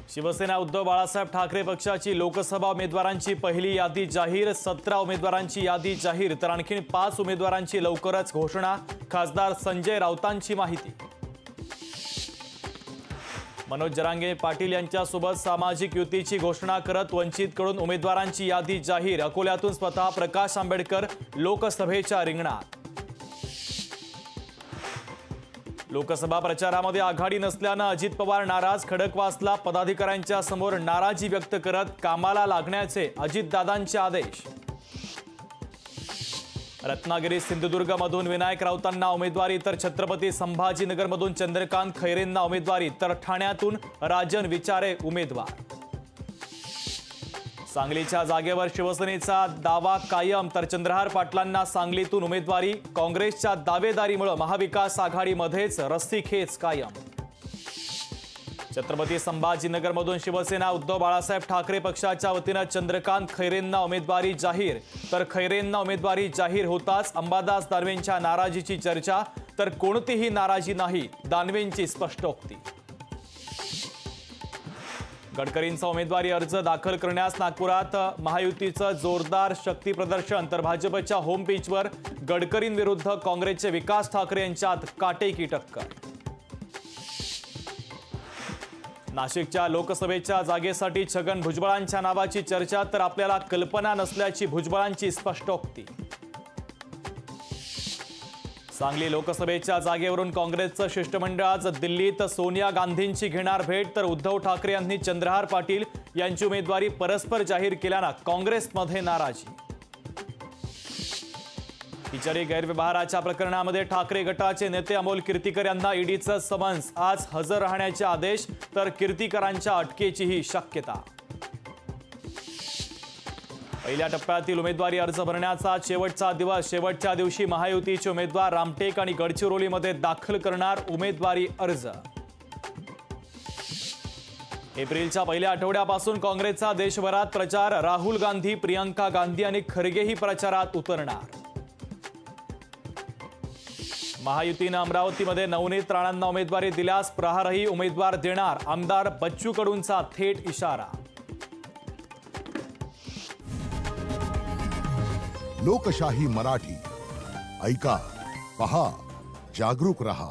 शिवसेना उद्धव बाळासाहेब ठाकरे पक्षाची लोकसभा उमेदवारांची पहिली यादी जाहीर। 17 उमेदवारांची यादी जाहीर तर आणखी 5 उमेदवारांची लवकरच घोषणा। खासदार संजय राऊतांची माहिती। मनोज जरांगे पाटील यांच्यासोबत सामाजिक युतीची घोषणा करत वंचितकडून उमेदवारांची यादी जाहीर। अकोल्यातून स्वतः प्रकाश आंबेडकर लोकसभेच्या रिंगणात। लोकसभा प्रचारामध्ये आघाडी नसल्याने अजित पवार नाराज। खडकवासला पदाधिकाऱ्यांच्या समोर नाराजी व्यक्त करत कामाला लागण्याचे अजितदादांचे आदेश। रत्नागिरी सिंधुदुर्गमधून विनायक राऊतांना उमेदवारी तर छत्रपती संभाजीनगरमधून चंद्रकांत खैरेंना उमेदवारी तर ठाण्यातून राजन विचारे उमेदवार। सांगलीच्या जागेवर शिवसेनेचा दावा कायम तर चंद्रहार पाटलांना सांगलीतून उमेदवारी। काँग्रेसच्या दावेदारीमुळे महाविकास आघाडीमध्येच रस्सीखेच कायम। छत्रपती संभाजीनगरमधून शिवसेना उद्धव बाळासाहेब ठाकरे पक्षाच्या वतीने चंद्रकांत खैरेंना उमेदवारी जाहीर तर खैरेंना उमेदवारी जाहीर होताच अंबादास दानवेंच्या नाराजीची चर्चा तर कोणतीही नाराजी नाही, दानवेंची स्पष्टोक्ती। गडकरींचा उमेदवारी अर्ज दाखल करण्यास नागपुरात महायुतीचं जोरदार शक्ती प्रदर्शन तर भाजपच्या होम पेजवर गडकरींविरुद्ध काँग्रेसचे विकास ठाकरे यांच्यात काटेकी टक्कर। नाशिकच्या लोकसभेच्या जागेसाठी छगन भुजबळांच्या नावाची चर्चा तर आपल्याला कल्पना नसल्याची भुजबळांची स्पष्टोक्ती। सांगली लोकसभेच्या जागेवरून काँग्रेसचं शिष्टमंडळ आज दिल्लीत सोनिया गांधींची घेणार भेट तर उद्धव ठाकरे यांनी चंद्रहार पाटील यांची उमेदवारी परस्पर जाहीर केल्याने काँग्रेसमध्ये नाराजी। तिचारी गैरव्यवहाराच्या प्रकरणामध्ये ठाकरे गटाचे नेते अमोल कीर्तीकर यांना ईडीचं समन्स। आज हजर राहण्याचे आदेश तर कीर्तीकरांच्या अटकेचीही शक्यता। पहिल्या टप्प्यातील उमेदवारी अर्ज भरण्याचा शेवटचा दिवस। शेवटच्या दिवशी महायुतीचे उमेदवार रामटेक आणि गडचिरोलीमध्ये दाखल करणार उमेदवारी अर्ज। एप्रिलच्या पहिल्या आठवड्यापासून काँग्रेसचा देशभरात प्रचार। राहुल गांधी, प्रियंका गांधी आणि खरगेही प्रचारात उतरणार। महायुतीने अमरावतीमध्ये नवनीत राणांना उमेदवारी दिल्यास प्रहारही उमेदवार देणार। आमदार बच्चू कडूंचा थेट इशारा। लोकशाही मराठी ऐका, पहा, जागरूक रहा।